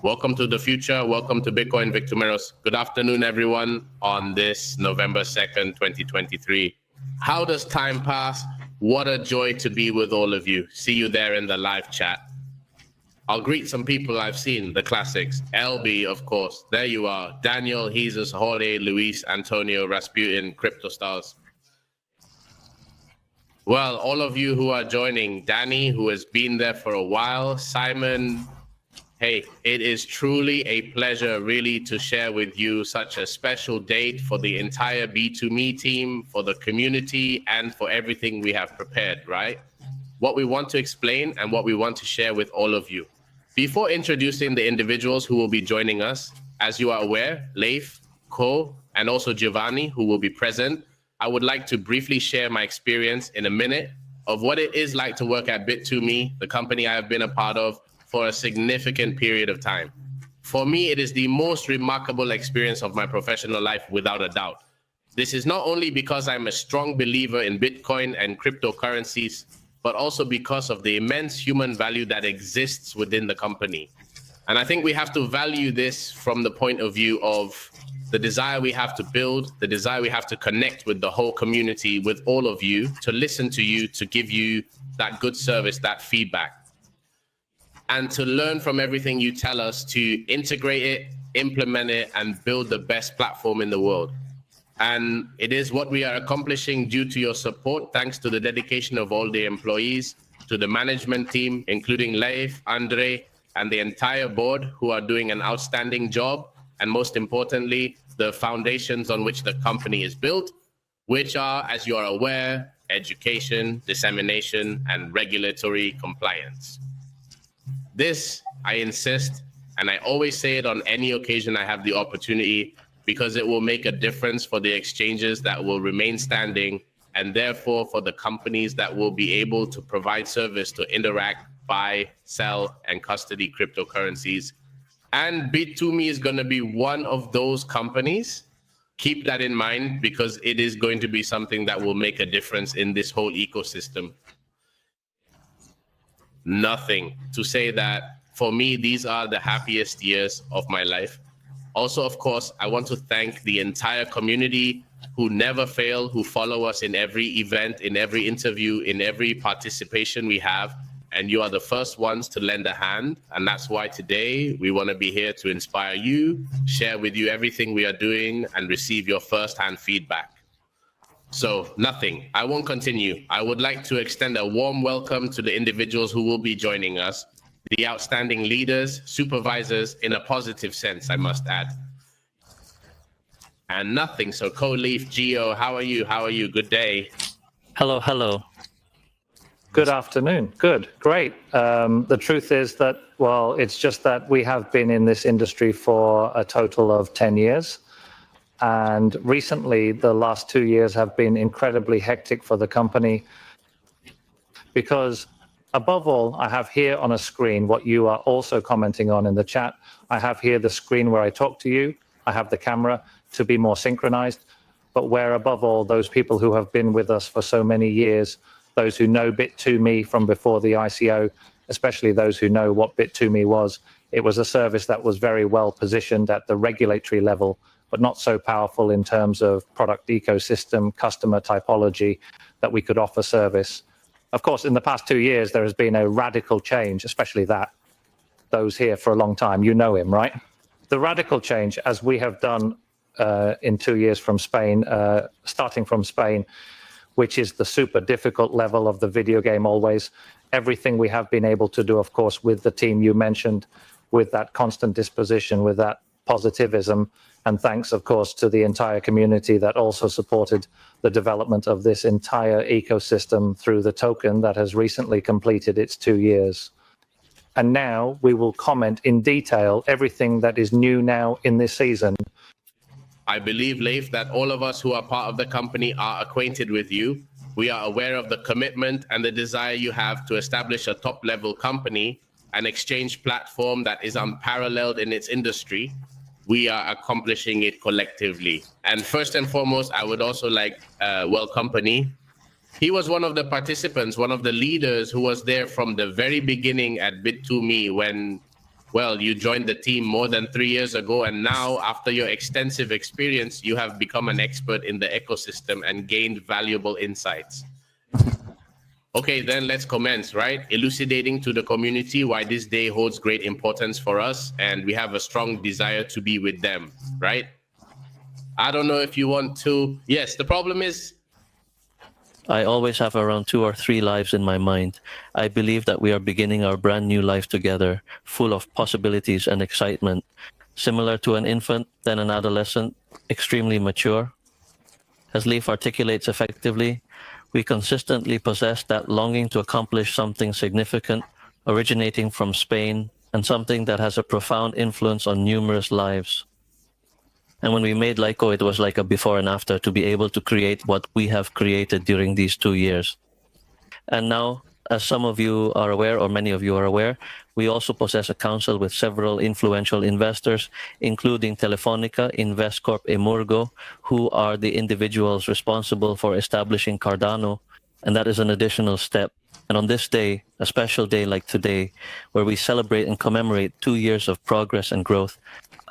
Welcome to the future. Welcome to Bitcoin Victomeros. Good afternoon, everyone, on this November 2nd, 2023. How does time pass? What a joy to be with all of you. See you there in the live chat. I'll greet some people I've seen, the classics. LB, of course. There you are. Daniel, Jesus, Jorge, Luis, Antonio, Rasputin, Crypto Stars. Well, all of you who are joining, Danny, who has been there for a while, Simon, hey, it is truly a pleasure really to share with you such a special date for the entire B2Me team, for the community, and for everything we have prepared, right? What we want to explain and what we want to share with all of you. Before introducing the individuals who will be joining us, as you are aware, Leif, Ko, and also Giovanni, who will be present, I would like to briefly share my experience in a minute of what it is like to work at B2Me, the company I have been a part of for a significant period of time. For me, it is the most remarkable experience of my professional life, without a doubt. This is not only because I'm a strong believer in Bitcoin and cryptocurrencies, but also because of the immense human value that exists within the company. And I think we have to value this from the point of view of the desire we have to build, the desire we have to connect with the whole community, with all of you, to listen to you, to give you that good service, that feedback, and to learn from everything you tell us, to integrate it, implement it, and build the best platform in the world. And it is what we are accomplishing due to your support, thanks to the dedication of all the employees, to the management team, including Leif, Andre, and the entire board, who are doing an outstanding job. And most importantly, the foundations on which the company is built, which are, as you are aware, education, dissemination, and regulatory compliance. This, I insist, and I always say it on any occasion I have the opportunity, because it will make a difference for the exchanges that will remain standing, and therefore for the companies that will be able to provide service to interact, buy, sell, and custody cryptocurrencies. And B2Me is going to be one of those companies. Keep that in mind, because it is going to be something that will make a difference in this whole ecosystem. Nothing to say that for me, these are the happiest years of my life. Also, of course, I want to thank the entire community who never fail, who follow us in every event, in every interview, in every participation we have. And you are the first ones to lend a hand. And that's why today we want to be here to inspire you, share with you everything we are doing, and receive your first-hand feedback. So nothing, I won't continue. I would like to extend a warm welcome to the individuals who will be joining us, the outstanding leaders, supervisors, in a positive sense, I must add. And nothing, so Leif, Gio, how are you? How are you? Good day. Hello, hello. Good afternoon. Good, great. The truth is that, well, it's just that we have been in this industry for a total of 10 years. And recently, the last 2 years have been incredibly hectic for the company, because above all, I have here on a screen what you are also commenting on in the chat. I have here the screen where I talk to you. I have the camera to be more synchronized, but where above all, those people who have been with us for so many years, those who know Bit2Me from before the ICO, especially those who know what Bit2Me was. It was a service that was very well positioned at the regulatory level, but not so powerful in terms of product ecosystem, customer typology, that we could offer service. Of course, in the past 2 years, there has been a radical change, especially that. Those here for a long time, you know him, right? The radical change, as we have done in 2 years from Spain, starting from Spain, which is the super difficult level of the video game always. Everything we have been able to do, of course, with the team you mentioned, with that constant disposition, with that positivism, and thanks, of course, to the entire community that also supported the development of this entire ecosystem through the token that has recently completed its 2 years. And now we will comment in detail everything that is new now in this season. I believe, Leif, that all of us who are part of the company are acquainted with you. We are aware of the commitment and the desire you have to establish a top-level company, an exchange platform that is unparalleled in its industry. We are accomplishing it collectively. And first and foremost, I would also like welcome Company. He was one of the participants, one of the leaders who was there from the very beginning at Bit2Me when Well, you joined the team more than 3 years ago, and now, after your extensive experience, you have become an expert in the ecosystem and gained valuable insights. Okay, then let's commence, right? Elucidating to the community why this day holds great importance for us, and we have a strong desire to be with them, right? I don't know if you want to. Yes, the problem is, I always have around 2 or 3 lives in my mind. I believe that we are beginning our brand new life together, full of possibilities and excitement. Similar to an infant, then an adolescent, extremely mature. As Leif articulates effectively, we consistently possess that longing to accomplish something significant, originating from Spain, and something that has a profound influence on numerous lives. And when we made Lyco, it was like a before and after to be able to create what we have created during these 2 years. And now, as some of you are aware, or many of you are aware, we also possess a council with several influential investors, including Telefonica, Investcorp, Emurgo, who are the individuals responsible for establishing Cardano. And that is an additional step. And on this day, a special day like today, where we celebrate and commemorate 2 years of progress and growth,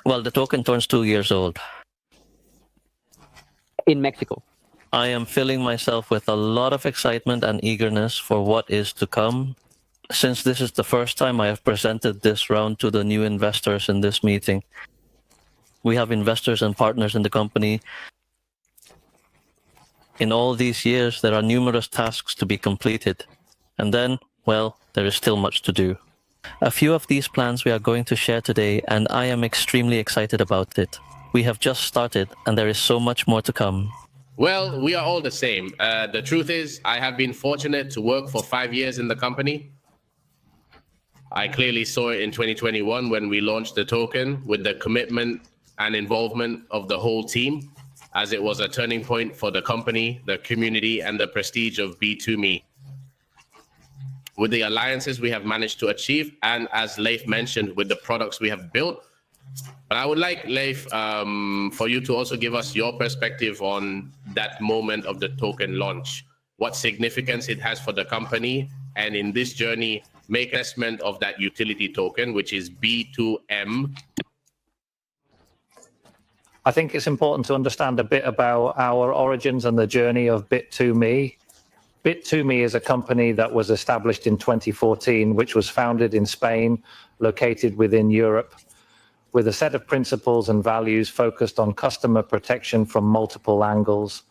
well, the token turns 2 years old. In Mexico. I am filling myself with a lot of excitement and eagerness for what is to come. Since this is the first time I have presented this round to the new investors in this meeting, we have investors and partners in the company. In all these years, there are numerous tasks to be completed. And then, well, there is still much to do. A few of these plans we are going to share today, and I am extremely excited about it. We have just started, and there is so much more to come. well, we are all the same. The truth is, I have been fortunate to work for 5 years in the company. I clearly saw it in 2021 when we launched the token with the commitment and involvement of the whole team, as it was a turning point for the company, the community, and the prestige of B2Me. With the alliances we have managed to achieve, and as Leif mentioned, with the products we have built. But I would like, Leif, for you to also give us your perspective on that moment of the token launch, what significance it has for the company, and in this journey, make an assessment of that utility token, which is B2M. I think it's important to understand a bit about our origins and the journey of Bit2Me. Bit2Me is a company that was established in 2014, which was founded in Spain, located within Europe, with a set of principles and values focused on customer protection from multiple angles.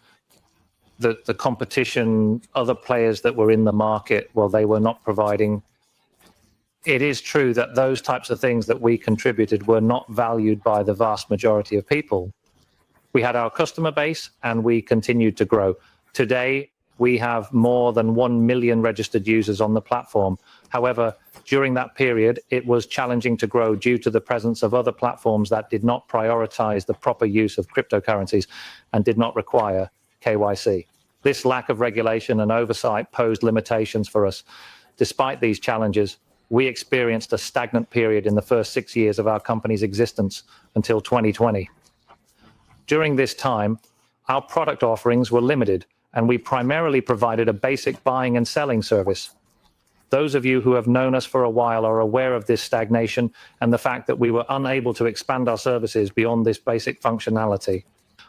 The competition, other players that were in the market, well, they were not providing. It is true that those types of things that we contributed were not valued by the vast majority of people. We had our customer base and we continued to grow. Today, we have more than 1 million registered users on the platform. However, during that period, it was challenging to grow due to the presence of other platforms that did not prioritize the proper use of cryptocurrencies and did not require KYC. This lack of regulation and oversight posed limitations for us. Despite these challenges, we experienced a stagnant period in the first 6 years of our company's existence until 2020. During this time, our product offerings were limited, and we primarily provided a basic buying and selling service. Those of you who have known us for a while are aware of this stagnation and the fact that we were unable to expand our services beyond this basic functionality.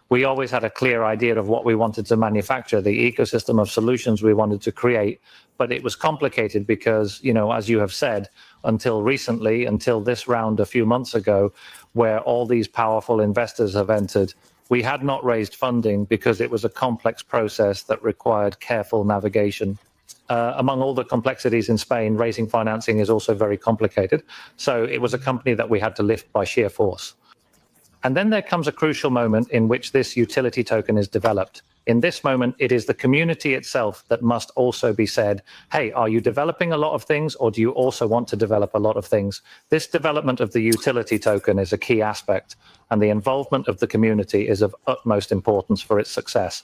We always had a clear idea of what we wanted to manufacture, the ecosystem of solutions we wanted to create, but it was complicated because, as you have said, until recently, until this round a few months ago, where all these powerful investors have entered, we had not raised funding because it was a complex process that required careful navigation. Among all the complexities in Spain, raising financing is also very complicated. So it was a company that we had to lift by sheer force. And then there comes a crucial moment in which this utility token is developed. In this moment, it is the community itself that must also be said, hey, are you developing a lot of things, or do you also want to develop a lot of things? This development of the utility token is a key aspect, and the involvement of the community is of utmost importance for its success.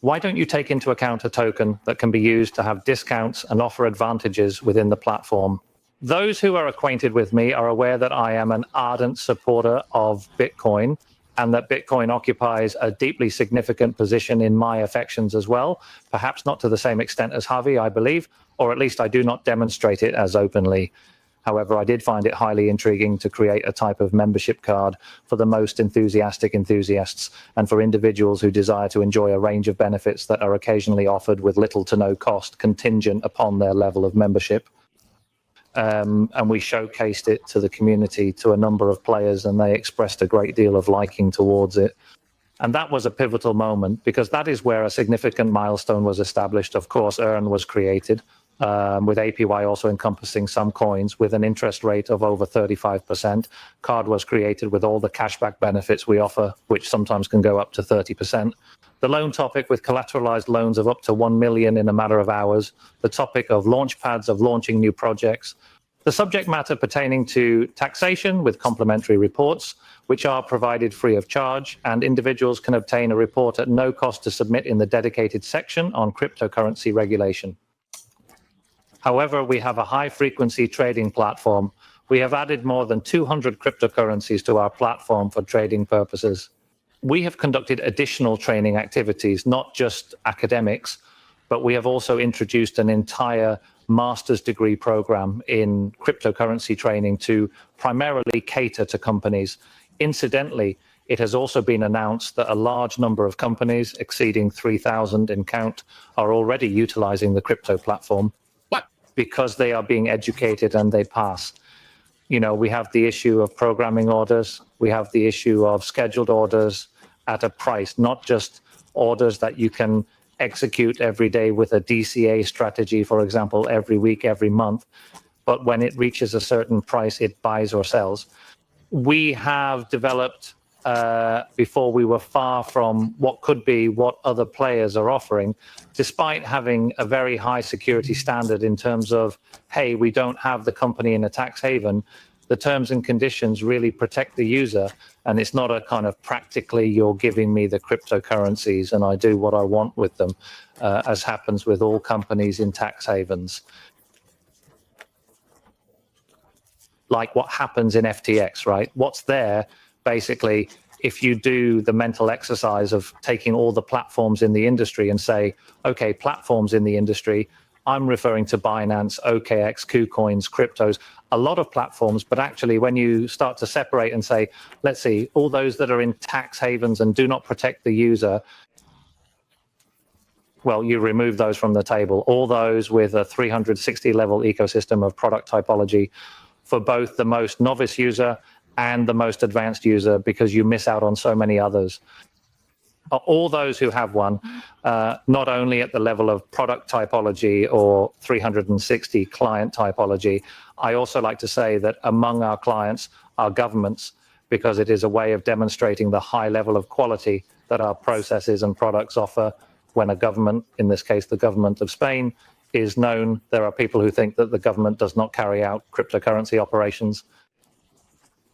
Why don't you take into account a token that can be used to have discounts and offer advantages within the platform? Those who are acquainted with me are aware that I am an ardent supporter of Bitcoin, and that Bitcoin occupies a deeply significant position in my affections as well, perhaps not to the same extent as Javi, I believe, or at least I do not demonstrate it as openly. However, I did find it highly intriguing to create a type of membership card for the most enthusiastic enthusiasts and for individuals who desire to enjoy a range of benefits that are occasionally offered with little to no cost, contingent upon their level of membership. And we showcased it to the community, to a number of players, and they expressed a great deal of liking towards it. And that was a pivotal moment, because that is where a significant milestone was established. Of course, Earn was created, with APY also encompassing some coins with an interest rate of over 35%. Card was created with all the cashback benefits we offer, which sometimes can go up to 30%. The loan topic with collateralized loans of up to 1 million in a matter of hours. The topic of launch pads of launching new projects. The subject matter pertaining to taxation with complementary reports, which are provided free of charge, and individuals can obtain a report at no cost to submit in the dedicated section on cryptocurrency regulation. However, we have a high-frequency trading platform. We have added more than 200 cryptocurrencies to our platform for trading purposes. We have conducted additional training activities, not just academics, but we have also introduced an entire master's degree program in cryptocurrency training to primarily cater to companies. Incidentally, it has also been announced that a large number of companies, exceeding 3,000 in count, are already utilizing the crypto platform. What? Because they are being educated and they pass. You know, we have the issue of programming orders. We have the issue of scheduled orders at a price, not just orders that you can execute every day with a DCA strategy, for example, every week, every month. But when it reaches a certain price, it buys or sells. We have developed, before we were far from what could be what other players are offering, despite having a very high security standard in terms of, hey, we don't have the company in a tax haven. The terms and conditions really protect the user, and it's not a kind of practically you're giving me the cryptocurrencies and I do what I want with them, as happens with all companies in tax havens. Like what happens in FTX, right? What's there, basically, if you do the mental exercise of taking all the platforms in the industry and say, okay, platforms in the industry, I'm referring to Binance, OKX, KuCoins, cryptos, a lot of platforms. But actually, when you start to separate and say, let's see, all those that are in tax havens and do not protect the user, well, you remove those from the table. All those with a 360 level ecosystem of product typology for both the most novice user and the most advanced user, because you miss out on so many others. All those who have one, not only at the level of product typology or 360 client typology, I also like to say that among our clients are governments, because it is a way of demonstrating the high level of quality that our processes and products offer. When a government, in this case the government of Spain, is known, there are people who think that the government does not carry out cryptocurrency operations.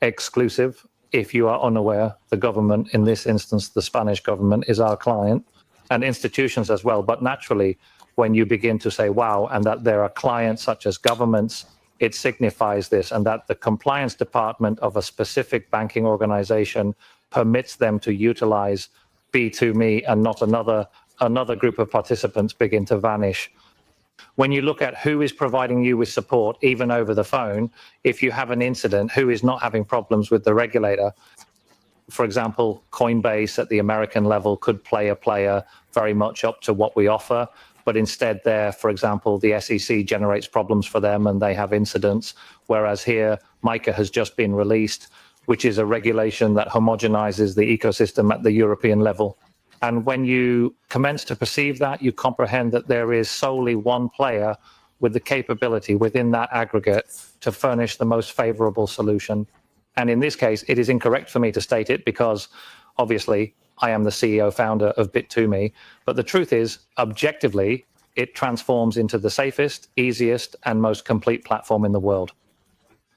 Exclusive. If you are unaware, the government, in this instance, the Spanish government, is our client, and institutions as well. But naturally, when you begin to say, wow, and that there are clients such as governments, it signifies this, and that the compliance department of a specific banking organization permits them to utilize B2Me and not another group of participants begin to vanish. When you look at who is providing you with support, even over the phone, if you have an incident, who is not having problems with the regulator? For example, Coinbase at the American level could play a player very much up to what we offer, but instead there, for example, the SEC generates problems for them and they have incidents, whereas here, MiCA has just been released, which is a regulation that homogenizes the ecosystem at the European level. And when you commence to perceive that, you comprehend that there is solely one player with the capability within that aggregate to furnish the most favorable solution. And in this case, it is incorrect for me to state it because obviously I am the CEO founder of Bit2Me. But the truth is, objectively, it transforms into the safest, easiest, and most complete platform in the world.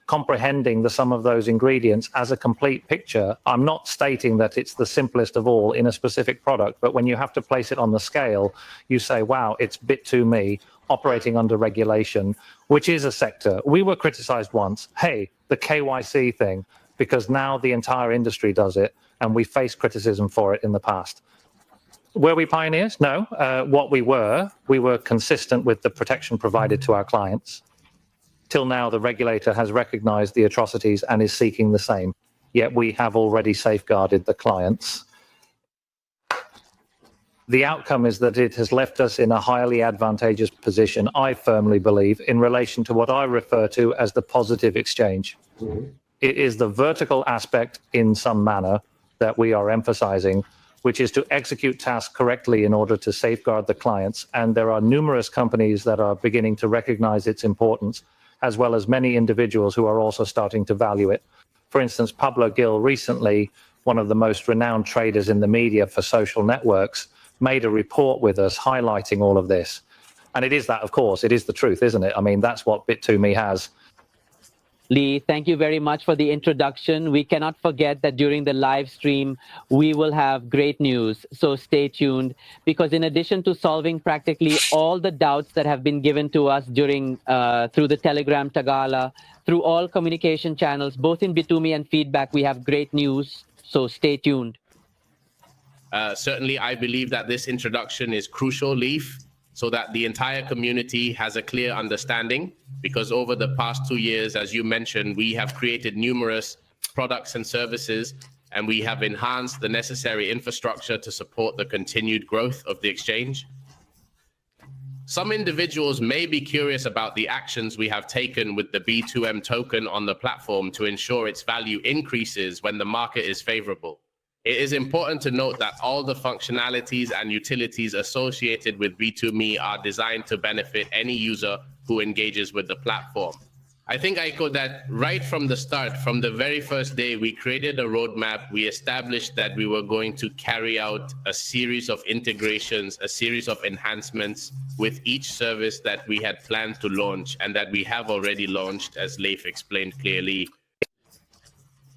Comprehending the sum of those ingredients as a complete picture, I'm not stating that it's the simplest of all in a specific product, but when you have to place it on the scale, you say, wow, it's Bit2Me operating under regulation, which is a sector. We were criticized once, hey, the KYC thing, because now the entire industry does it, and we faced criticism for it in the past. Were we pioneers? No. What we were consistent with the protection provided to our clients. Till now, the regulator has recognized the atrocities and is seeking the same. Yet we have already safeguarded the clients. The outcome is that it has left us in a highly advantageous position, I firmly believe, in relation to what I refer to as the positive exchange. It is the vertical aspect in some manner that we are emphasizing, which is to execute tasks correctly in order to safeguard the clients. And there are numerous companies that are beginning to recognize its importance, as well as many individuals who are also starting to value it. For instance, Pablo Gil recently, one of the most renowned traders in the media for social networks, made a report with us highlighting all of this. And it is that, of course, it is the truth, isn't it? I mean, that's what B2Me has. Lee, thank you very much for the introduction. We cannot forget that during the live stream, we will have great news. So stay tuned, because in addition to solving practically all the doubts that have been given to us during through the Telegram Tagala, through all communication channels, both in B2Me and feedback, we have great news. So stay tuned. Certainly, I believe that this introduction is crucial, Leif, so that the entire community has a clear understanding, because over the past 2 years, as you mentioned, we have created numerous products and services, and we have enhanced the necessary infrastructure to support the continued growth of the exchange. Some individuals may be curious about the actions we have taken with the B2M token on the platform to ensure its value increases when the market is favorable. It is important to note that all the functionalities and utilities associated with B2Me are designed to benefit any user who engages with the platform. I think I echo that right from the start. From the very first day, we created a roadmap. We established that we were going to carry out a series of integrations, a series of enhancements with each service that we had planned to launch and that we have already launched, as Leif explained clearly.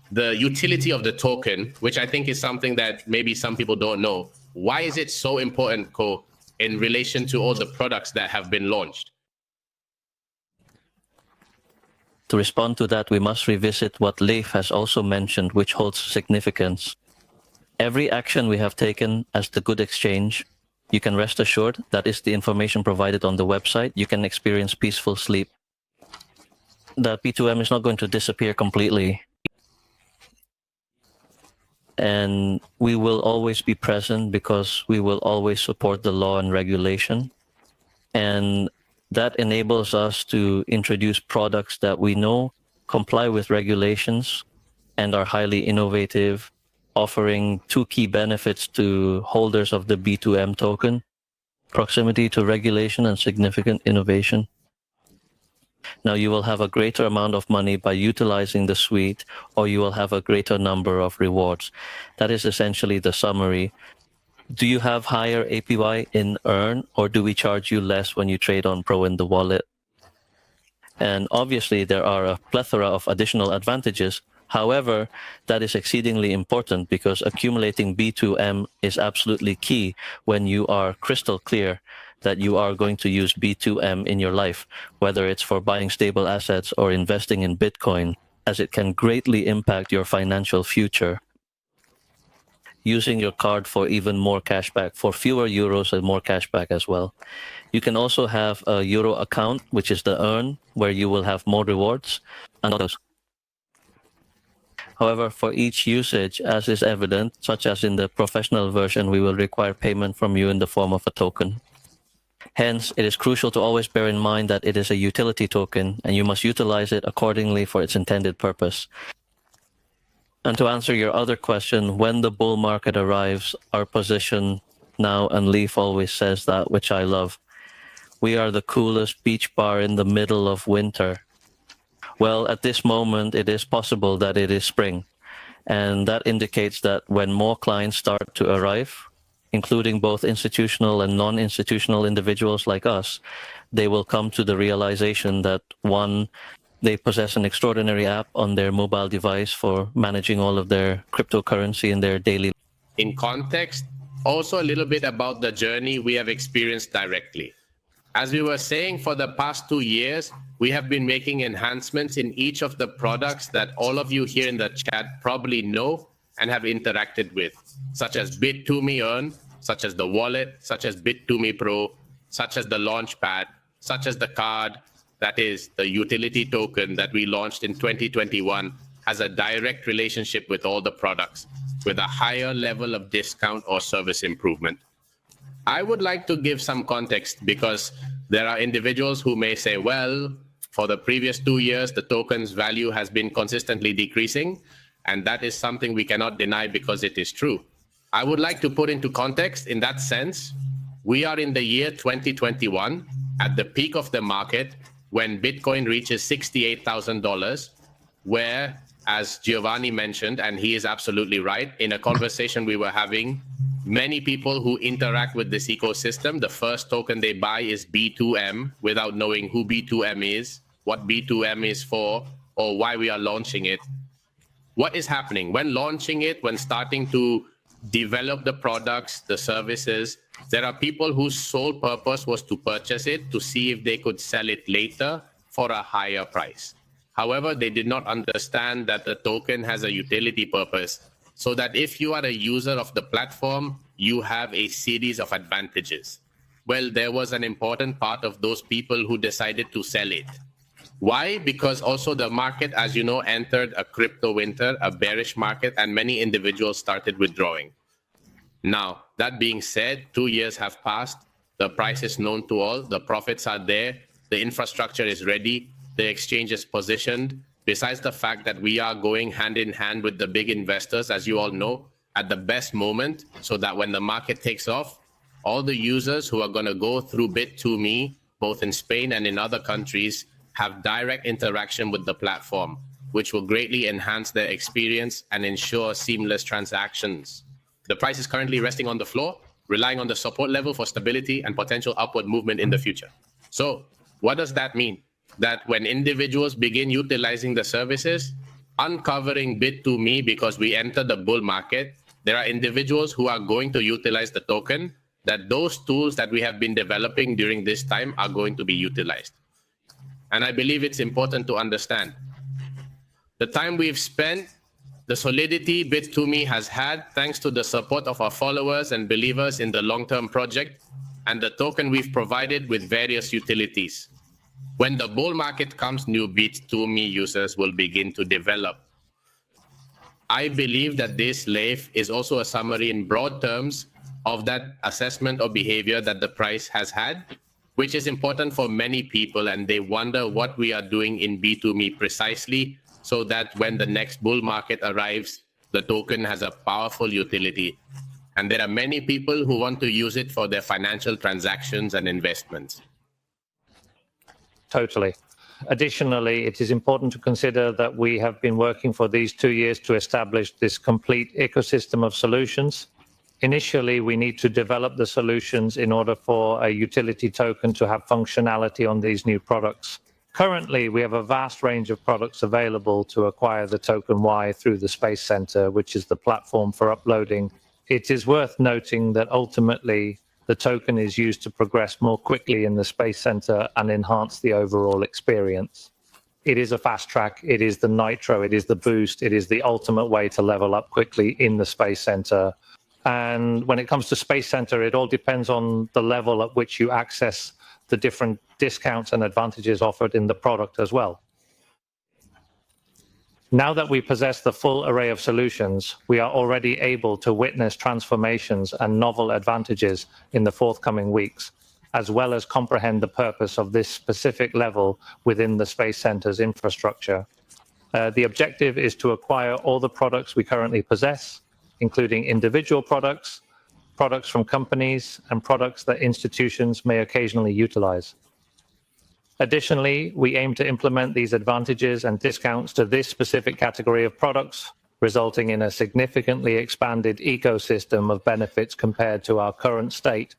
The utility of the token, which I think is something that maybe some people don't know. Why is it so important, Ko, in relation to all the products that have been launched? To respond to that, we must revisit what Leif has also mentioned, which holds significance. Every action we have taken as the good exchange, you can rest assured that is the information provided on the website. You can experience peaceful sleep. The B2M is not going to disappear completely. And we will always be present because we will always support the law and regulation. And that enables us to introduce products that we know comply with regulations and are highly innovative, offering two key benefits to holders of the B2M token: proximity to regulation and significant innovation. Now, you will have a greater amount of money by utilizing the suite, or you will have a greater number of rewards. That is essentially the summary. Do you have higher APY in Earn, or do we charge you less when you trade on Pro in the wallet? And obviously, there are a plethora of additional advantages. However, that is exceedingly important because accumulating B2M is absolutely key when you are crystal clear that you are going to use B2M in your life, whether it's for buying stable assets or investing in Bitcoin, as it can greatly impact your financial future. Using your card for even more cashback, for fewer euros and more cashback as well. You can also have a Euro account, which is the Earn, where you will have more rewards and others. However, for each usage, as is evident, such as in the professional version, we will require payment from you in the form of a token. Hence, it is crucial to always bear in mind that it is a utility token and you must utilize it accordingly for its intended purpose. And to answer your other question, when the bull market arrives, our position now, and Leif always says that, which I love, we are the coolest beach bar in the middle of winter. Well, at this moment, it is possible that it is spring. And that indicates that when more clients start to arrive, including both institutional and non-institutional individuals like us, they will come to the realization that, one, they possess an extraordinary app on their mobile device for managing all of their cryptocurrency in their daily. In context, also a little bit about the journey we have experienced directly. As we were saying, for the past 2 years, we have been making enhancements in each of the products that all of you here in the chat probably know and have interacted with, such as B2Me Earn, such as the wallet, such as B2Me Pro, such as the Launchpad, such as the card, that is the utility token that we launched in 2021, has a direct relationship with all the products with a higher level of discount or service improvement. I would like to give some context because there are individuals who may say, well, for the previous 2 years, the token's value has been consistently decreasing, and that is something we cannot deny because it is true. I would like to put into context in that sense, we are in the year 2021 at the peak of the market when Bitcoin reaches $68,000, where, as Giovanni mentioned, and he is absolutely right, in a conversation we were having, many people who interact with this ecosystem, the first token they buy is B2M without knowing who B2M is, what B2M is for, or why we are launching it. What is happening? When launching it, when starting to develop the products, the services, there are people whose sole purpose was to purchase it to see if they could sell it later for a higher price. However, they did not understand that the token has a utility purpose, so that if you are a user of the platform, you have a series of advantages. Well, there was an important part of those people who decided to sell it. Why? Because also the market, as you know, entered a crypto winter, a bearish market, and many individuals started withdrawing. Now, that being said, 2 years have passed. The price is known to all. The profits are there. The infrastructure is ready. The exchange is positioned. Besides the fact that we are going hand in hand with the big investors, as you all know, at the best moment, so that when the market takes off, all the users who are going to go through B2Me, both in Spain and in other countries, have direct interaction with the platform, which will greatly enhance their experience and ensure seamless transactions. The price is currently resting on the floor, relying on the support level for stability and potential upward movement in the future. So what does that mean? That when individuals begin utilizing the services, uncovering B2Me because we enter the bull market, there are individuals who are going to utilize the token, that those tools that we have been developing during this time are going to be utilized. And I believe it's important to understand the time we've spent, the solidity B2Me has had thanks to the support of our followers and believers in the long-term project, and the token we've provided with various utilities. When the bull market comes, new B2Me users will begin to develop. I believe that this, Leif, is also a summary in broad terms of that assessment of behavior that the price has had, which is important for many people, and they wonder what we are doing in B2Me precisely, so that when the next bull market arrives, the token has a powerful utility. And there are many people who want to use it for their financial transactions and investments. Totally. Additionally, it is important to consider that we have been working for these 2 years to establish this complete ecosystem of solutions. Initially, we need to develop the solutions in order for a utility token to have functionality on these new products. Currently, we have a vast range of products available to acquire the token Y through the Space Center, which is the platform for uploading. It is worth noting that ultimately, the token is used to progress more quickly in the Space Center and enhance the overall experience. It is a fast track, it is the nitro, it is the boost, it is the ultimate way to level up quickly in the Space Center. And when it comes to Space Center, it all depends on the level at which you access the different discounts and advantages offered in the product as well. Now that we possess the full array of solutions, we are already able to witness transformations and novel advantages in the forthcoming weeks, as well as comprehend the purpose of this specific level within the Space Center's infrastructure. The objective is to acquire all the products we currently possess, including individual products, products from companies, and products that institutions may occasionally utilize. Additionally, we aim to implement these advantages and discounts to this specific category of products, resulting in a significantly expanded ecosystem of benefits compared to our current state.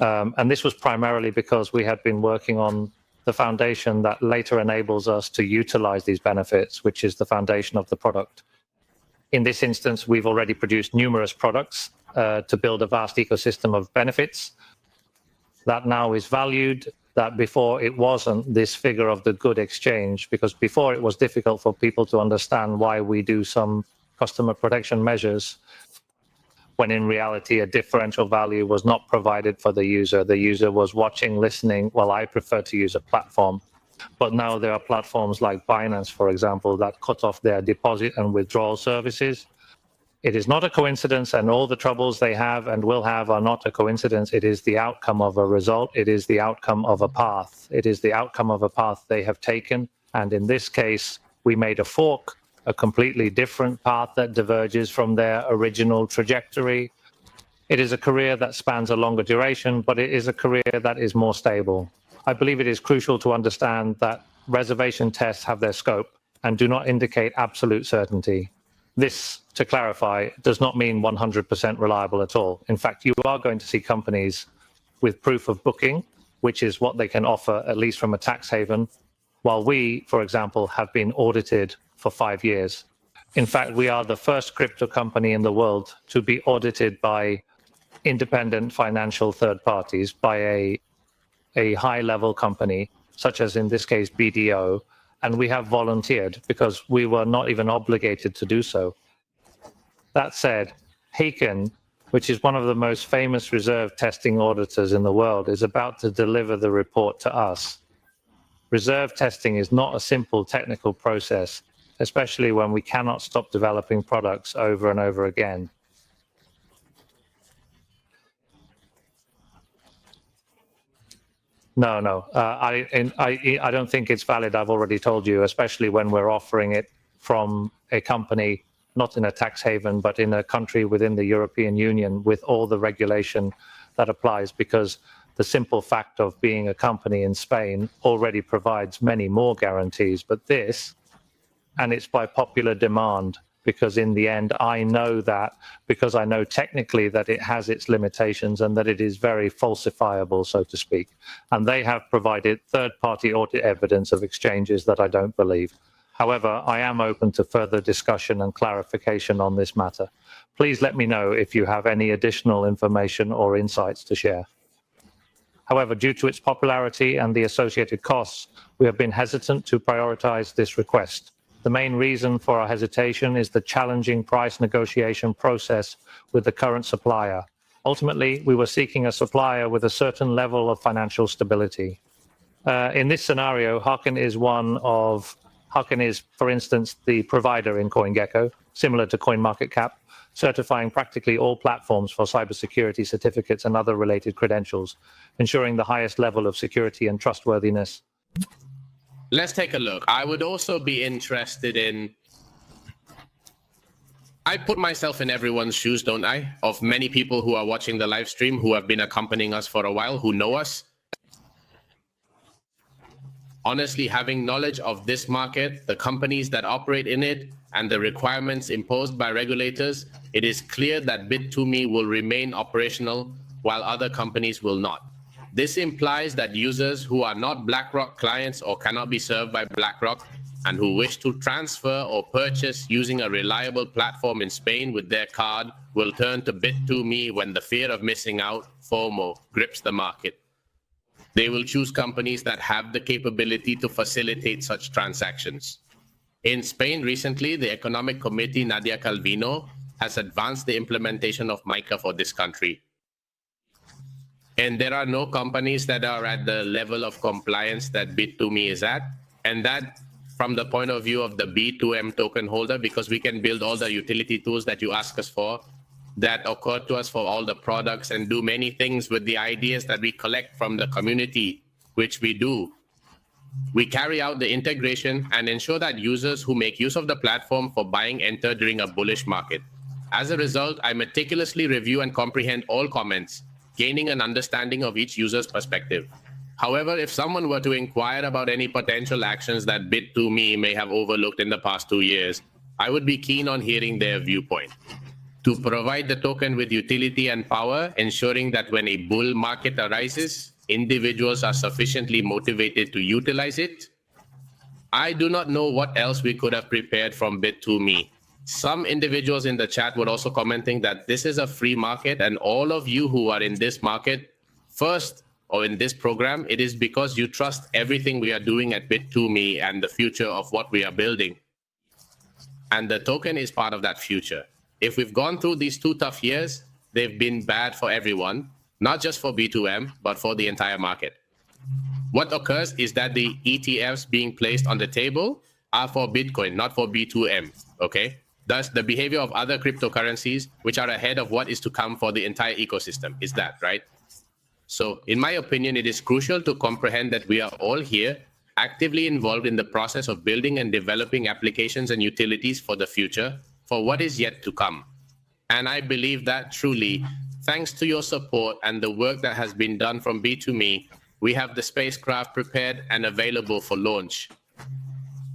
And this was primarily because we had been working on the foundation that later enables us to utilize these benefits, which is the foundation of the product. In this instance, we've already produced numerous products to build a vast ecosystem of benefits that now is valued, that before it wasn't this figure of the good exchange, because before it was difficult for people to understand why we do some customer protection measures, when in reality a differential value was not provided for the user. The user was watching, listening, well, I prefer to use a platform. But now there are platforms like Binance, for example, that cut off their deposit and withdrawal services. It is not a coincidence, and all the troubles they have and will have are not a coincidence. It is the outcome of a result. It is the outcome of a path. It is the outcome of a path they have taken. And in this case, we made a fork, a completely different path that diverges from their original trajectory. It is a career that spans a longer duration, but it is a career that is more stable. I believe it is crucial to understand that reservation tests have their scope and do not indicate absolute certainty. This, to clarify, does not mean 100% reliable at all. In fact, you are going to see companies with proof of booking, which is what they can offer, at least from a tax haven, while we, for example, have been audited for 5 years. In fact, we are the first crypto company in the world to be audited by independent financial third parties, by a high-level company, such as in this case BDO, and we have volunteered because we were not even obligated to do so. That said, Haken, which is one of the most famous reserve testing auditors in the world, is about to deliver the report to us. Reserve testing is not a simple technical process, especially when we cannot stop developing products over and over again. No. I don't think it's valid. I've already told you, especially when we're offering it from a company, not in a tax haven, but in a country within the European Union with all the regulation that applies, because the simple fact of being a company in Spain already provides many more guarantees. But this, and it's by popular demand, because in the end, I know that, because I know technically that it has its limitations and that it is very falsifiable, so to speak. And they have provided third-party audit evidence of exchanges that I don't believe. However, I am open to further discussion and clarification on this matter. Please let me know if you have any additional information or insights to share. However, due to its popularity and the associated costs, we have been hesitant to prioritize this request. The main reason for our hesitation is the challenging price negotiation process with the current supplier. Ultimately, we were seeking a supplier with a certain level of financial stability. In this scenario, Haken is, for instance, the provider in CoinGecko, similar to CoinMarketCap, certifying practically all platforms for cybersecurity certificates and other related credentials, ensuring the highest level of security and trustworthiness. Let's take a look. I would also be interested in, I put myself in everyone's shoes, don't I? Of many people who are watching the live stream, who have been accompanying us for a while, who know us. Honestly, having knowledge of this market, the companies that operate in it, and the requirements imposed by regulators, it is clear that B2Me will remain operational while other companies will not. This implies that users who are not BlackRock clients or cannot be served by BlackRock and who wish to transfer or purchase using a reliable platform in Spain with their card will turn to B2Me when the fear of missing out, FOMO, grips the market. They will choose companies that have the capability to facilitate such transactions. In Spain recently, the Economic Committee, Nadia Calvino, has advanced the implementation of MICA for this country. And there are no companies that are at the level of compliance that B2Me is at. And that, from the point of view of the B2M token holder, because we can build all the utility tools that you ask us for, that occur to us for all the products, and do many things with the ideas that we collect from the community, which we do. We carry out the integration and ensure that users who make use of the platform for buying enter during a bullish market. As a result, I meticulously review and comprehend all comments, gaining an understanding of each user's perspective. However, if someone were to inquire about any potential actions that B2Me may have overlooked in the past 2 years, I would be keen on hearing their viewpoint. To provide the token with utility and power, ensuring that when a bull market arises, individuals are sufficiently motivated to utilize it. I do not know what else we could have prepared from B2Me. Some individuals in the chat were also commenting that this is a free market, and all of you who are in this market first or in this program, it is because you trust everything we are doing at B2Me and the future of what we are building. And the token is part of that future. If we've gone through these 2 tough years, they've been bad for everyone, not just for B2M, but for the entire market. What occurs is that the ETFs being placed on the table are for Bitcoin, not for B2M, okay? Thus, the behavior of other cryptocurrencies, which are ahead of what is to come for the entire ecosystem, is that, right? So, in my opinion, it is crucial to comprehend that we are all here actively involved in the process of building and developing applications and utilities for the future, for what is yet to come. And I believe that truly, thanks to your support and the work that has been done from B2Me, we have the spacecraft prepared and available for launch.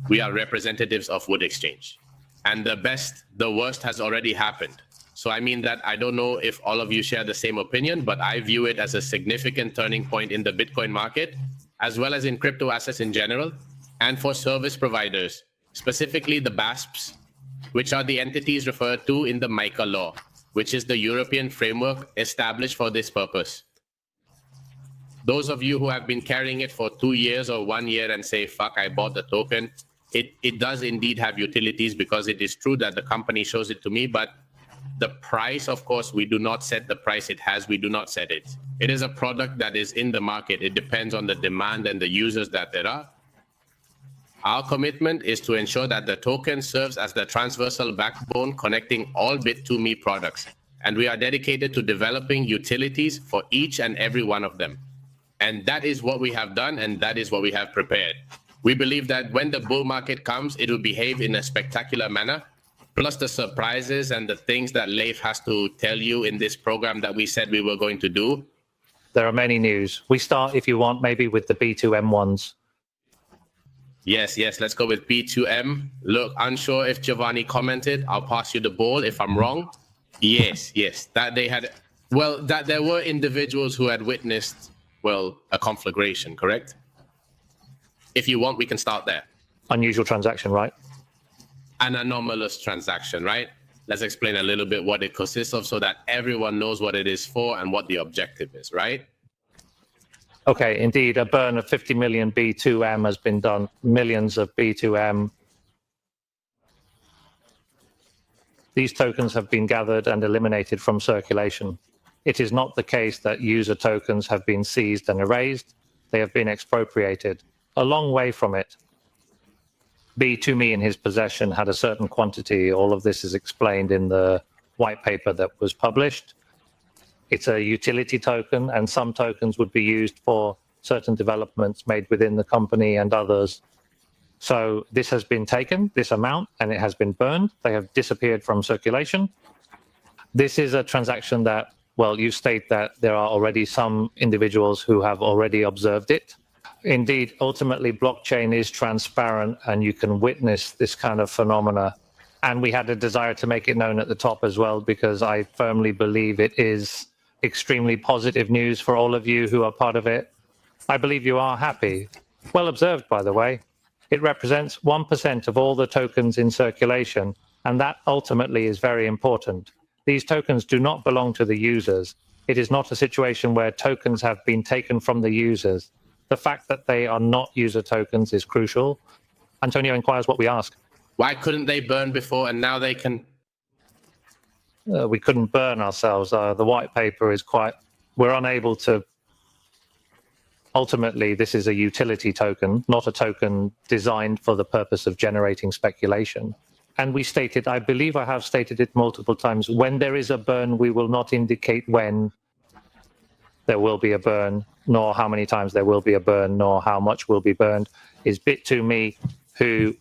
We are representatives of Wood Exchange. And the worst has already happened. So I mean that I don't know if all of you share the same opinion, but I view it as a significant turning point in the Bitcoin market, as well as in crypto assets in general, and for service providers, specifically the BASPs, which are the entities referred to in the MiCA law, which is the European framework established for this purpose. Those of you who have been carrying it for 2 years or 1 year and say, fuck, I bought the token, it does indeed have utilities, because it is true that the company shows it to me, but the price, of course, we do not set the price it has. We do not set it. It is a product that is in the market. It depends on the demand and the users that there are. Our commitment is to ensure that the token serves as the transversal backbone connecting all Bit2Me products. And we are dedicated to developing utilities for each and every one of them. And that is what we have done, and that is what we have prepared. We believe that when the bull market comes, it will behave in a spectacular manner. Plus the surprises and the things that Leif has to tell you in this program that we said we were going to do. There are many news. We start, if you want, maybe with the B2M ones. Yes, let's go with B2M. Look, unsure if Giovanni commented. I'll pass you the ball if I'm wrong. Yes, that they had, that there were individuals who had witnessed, a conflagration, correct? If you want, we can start there. Unusual transaction, right? An anomalous transaction, right? Let's explain a little bit what it consists of so that everyone knows what it is for and what the objective is, right? Okay, indeed, a burn of 50 million B2M has been done, millions of B2M. These tokens have been gathered and eliminated from circulation. It is not the case that user tokens have been seized and erased. They have been expropriated. A long way from it. B2Me in his possession had a certain quantity. All of this is explained in the white paper that was published. It's a utility token, and some tokens would be used for certain developments made within the company and others. So this has been taken, this amount, and it has been burned. They have disappeared from circulation. This is a transaction that, you state that there are already some individuals who have already observed it. Indeed, ultimately, blockchain is transparent and you can witness this kind of phenomena. And we had a desire to make it known at the top as well, because I firmly believe it is extremely positive news for all of you who are part of it. I believe you are happy. Well observed, by the way. It represents 1% of all the tokens in circulation, and that ultimately is very important. These tokens do not belong to the users. It is not a situation where tokens have been taken from the users. The fact that they are not user tokens is crucial. Antonio inquires what we ask. Why couldn't they burn before and now they can? We couldn't burn ourselves. The white paper is we're unable to. Ultimately, this is a utility token, not a token designed for the purpose of generating speculation. And we stated, I believe I have stated it multiple times, when there is a burn, we will not indicate when there will be a burn, nor how many times there will be a burn, nor how much will be burned. Is Bit2Me, who,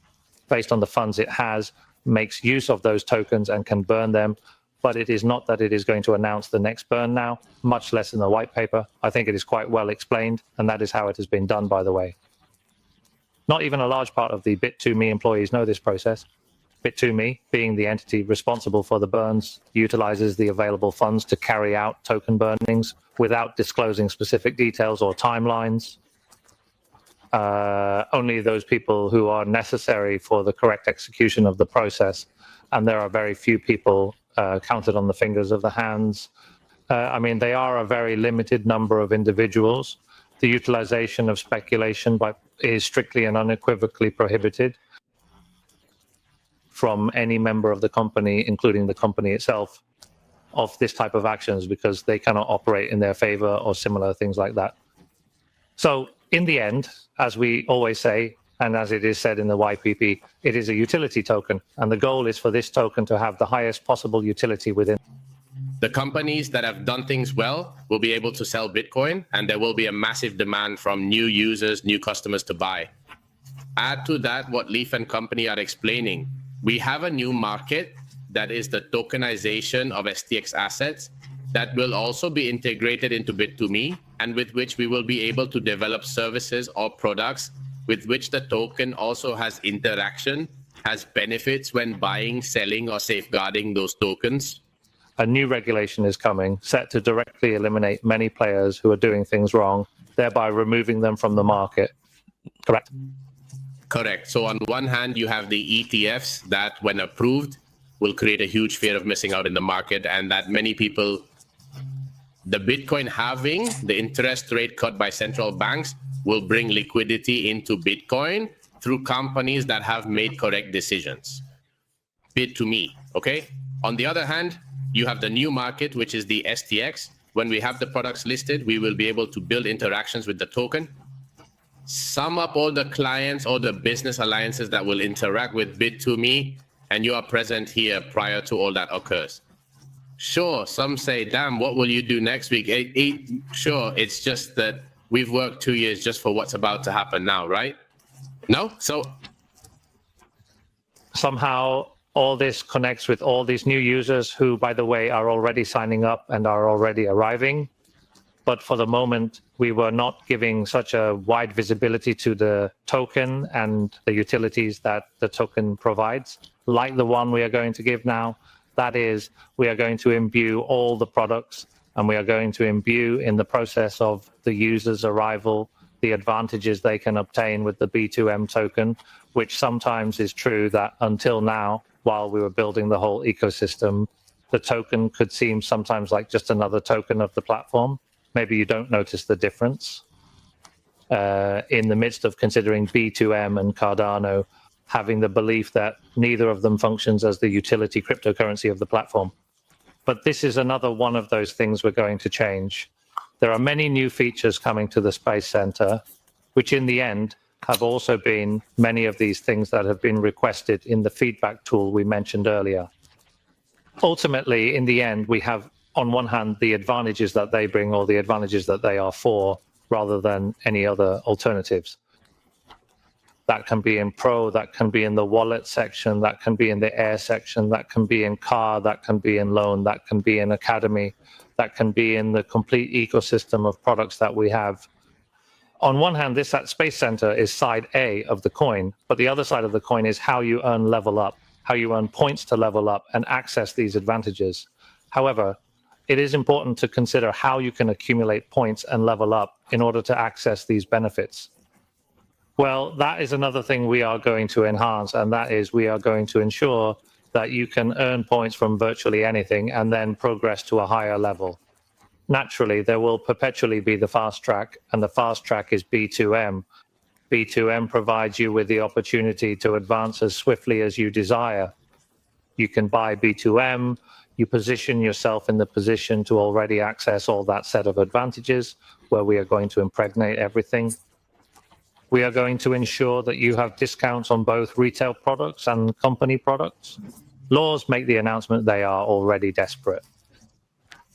based on the funds it has, makes use of those tokens and can burn them. But it is not that it is going to announce the next burn now, much less in the white paper. I think it is quite well explained, and that is how it has been done, by the way. Not even a large part of the Bit2Me employees know this process. Bit2Me, being the entity responsible for the burns, utilizes the available funds to carry out token burnings without disclosing specific details or timelines. Only those people who are necessary for the correct execution of the process, and there are very few people counted on the fingers of the hands. They are a very limited number of individuals. The utilization of speculation is strictly and unequivocally prohibited from any member of the company, including the company itself, of this type of actions, because they cannot operate in their favor or similar things like that. So in the end, as we always say, and as it is said in the YPP, it is a utility token. And the goal is for this token to have the highest possible utility within. The companies that have done things well will be able to sell Bitcoin, and there will be a massive demand from new users, new customers to buy. Add to that what Leif and company are explaining. We have a new market that is the tokenization of STX assets that will also be integrated into B2Me, and with which we will be able to develop services or products with which the token also has interaction, has benefits when buying, selling, or safeguarding those tokens. A new regulation is coming, set to directly eliminate many players who are doing things wrong, thereby removing them from the market. Correct? Correct. So on one hand, you have the ETFs that, when approved, will create a huge fear of missing out in the market, and that many people, the Bitcoin halving, the interest rate cut by central banks, will bring liquidity into Bitcoin through companies that have made correct decisions. B2Me, okay? On the other hand, you have the new market, which is the STX. When we have the products listed, we will be able to build interactions with the token, sum up all the clients or the business alliances that will interact with B2Me, and you are present here prior to all that occurs. Sure, some say, damn, what will you do next week? Sure, it's just that we've worked 2 years just for what's about to happen now, right? No? So somehow all this connects with all these new users who, by the way, are already signing up and are already arriving. But for the moment, we were not giving such a wide visibility to the token and the utilities that the token provides, like the one we are going to give now. That is, we are going to imbue all the products, and we are going to imbue in the process of the user's arrival the advantages they can obtain with the B2M token, which sometimes is true that until now, while we were building the whole ecosystem, the token could seem sometimes like just another token of the platform. Maybe you don't notice the difference. In the midst of considering B2M and Cardano, having the belief that neither of them functions as the utility cryptocurrency of the platform. But this is another one of those things we're going to change. There are many new features coming to the Space Center, which in the end have also been many of these things that have been requested in the feedback tool we mentioned earlier. Ultimately, in the end, we have, on one hand, the advantages that they bring or the advantages that they are for, rather than any other alternatives. That can be in Pro, that can be in the wallet section, that can be in the Air section, that can be in Car, that can be in Loan, that can be in Academy, that can be in the complete ecosystem of products that we have. On one hand, this at Space Center is side A of the coin, but the other side of the coin is how you earn level up, how you earn points to level up and access these advantages. However, it is important to consider how you can accumulate points and level up in order to access these benefits. Well, that is another thing we are going to enhance, and that is we are going to ensure that you can earn points from virtually anything and then progress to a higher level. Naturally, there will perpetually be the fast track, and the fast track is B2M. B2M provides you with the opportunity to advance as swiftly as you desire. You can buy B2M, you position yourself in the position to already access all that set of advantages, where we are going to impregnate everything. We are going to ensure that you have discounts on both retail products and company products. Laws make the announcement they are already desperate.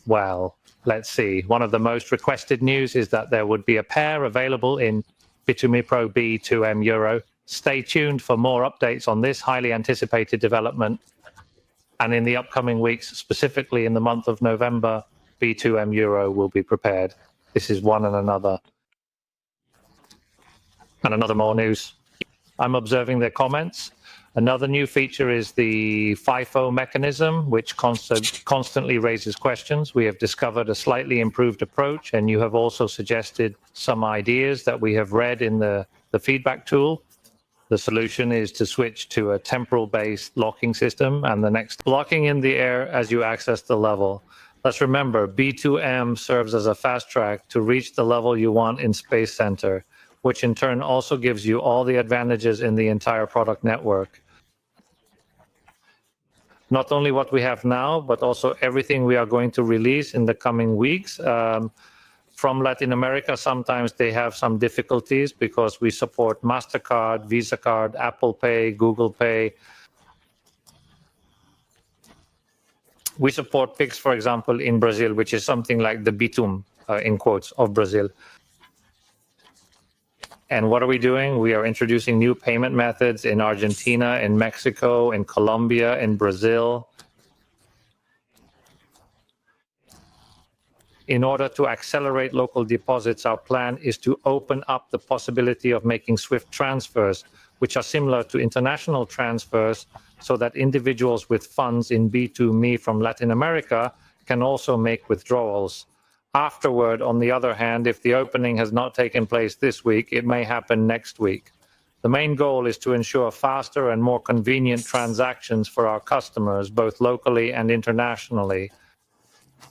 Well, let's see. One of the most requested news is that there would be a pair available in B2Me Pro B2M Euro. Stay tuned for more updates on this highly anticipated development. And in the upcoming weeks, specifically in the month of November, B2M Euro will be prepared. This is one and another. And another more news. I'm observing their comments. Another new feature is the FIFO mechanism, which constantly raises questions. We have discovered a slightly improved approach, and you have also suggested some ideas that we have read in the feedback tool. The solution is to switch to a temporal-based locking system, and the next blocking in the air as you access the level. Let's remember, B2M serves as a fast track to reach the level you want in Space Center, which in turn also gives you all the advantages in the entire product network. Not only what we have now, but also everything we are going to release in the coming weeks. from Latin America, sometimes they have some difficulties because we support MasterCard, Visa Card, Apple Pay, Google Pay. We support Pix, for example, in Brazil, which is something like the B2M, in quotes, of Brazil. And what are we doing? We are introducing new payment methods in Argentina, in Mexico, in Colombia, in Brazil, in order to accelerate local deposits. Our plan is to open up the possibility of making SWIFT transfers, which are similar to international transfers, so that individuals with funds in B2Me from Latin America can also make withdrawals. Afterward, on the other hand, if the opening has not taken place this week, it may happen next week. The main goal is to ensure faster and more convenient transactions for our customers, both locally and internationally.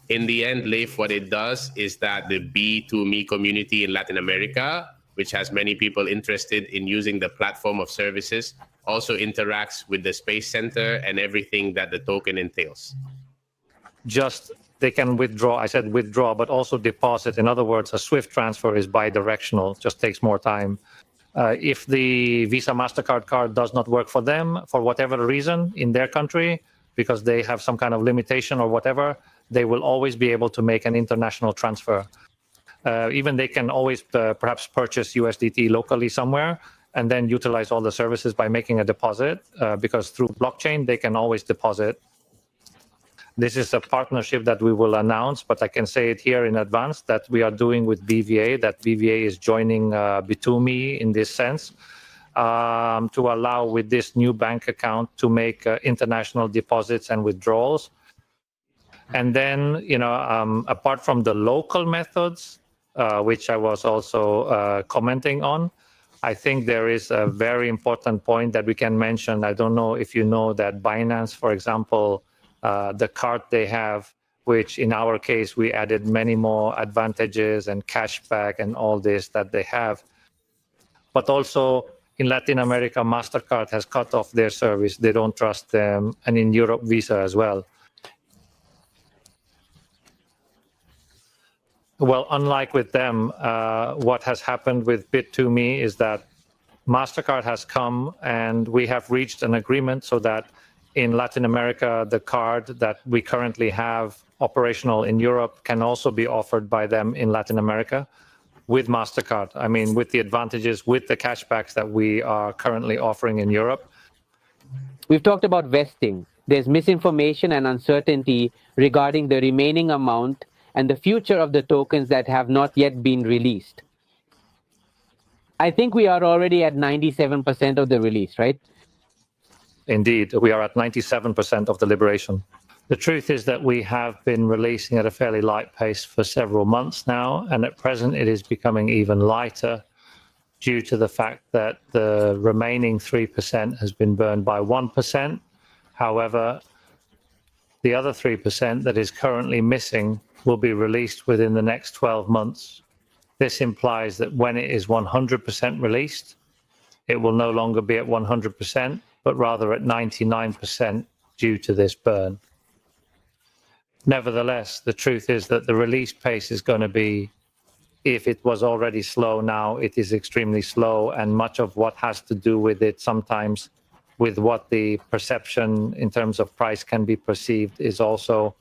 In the end, Leif, what it does is that the B2Me community in Latin America, which has many people interested in using the platform of services, also interacts with the Space Center and everything that the token entails. Just they can withdraw, I said withdraw, but also deposit. In other words, a SWIFT transfer is bi-directional, just takes more time. If the Visa MasterCard card does not work for them, for whatever reason in their country, because they have some kind of limitation or whatever, they will always be able to make an international transfer. Even they can always perhaps purchase USDT locally somewhere and then utilize all the services by making a deposit, because through blockchain, they can always deposit. This is a partnership that we will announce, but I can say it here in advance that we are doing with BVA, that BVA is joining B2Me in this sense, to allow with this new bank account to make international deposits and withdrawals. And then, apart from the local methods, which I was also commenting on, I think there is a very important point that we can mention. I don't know if you know that Binance, for example, the card they have, which in our case, we added many more advantages and cashback and all this that they have. But also in Latin America, MasterCard has cut off their service. They don't trust them. And in Europe, Visa as well. Well, unlike with them, what has happened with Bit2Me is that MasterCard has come and we have reached an agreement so that in Latin America, the card that we currently have operational in Europe can also be offered by them in Latin America with MasterCard. I mean, with the advantages, with the cashbacks that we are currently offering in Europe. We've talked about vesting. There's misinformation and uncertainty regarding the remaining amount and the future of the tokens that have not yet been released. I think we are already at 97% of the release, right? Indeed, we are at 97% of the liberation. The truth is that we have been releasing at a fairly light pace for several months now, and at present it is becoming even lighter due to the fact that the remaining 3% has been burned by 1%. However, the other 3% that is currently missing will be released within the next 12 months. This implies that when it is 100% released, it will no longer be at 100%, but rather at 99% due to this burn. Nevertheless, the truth is that the release pace is going to be, if it was already slow now, it is extremely slow, and much of what has to do with it sometimes with what the perception in terms of price can be perceived is also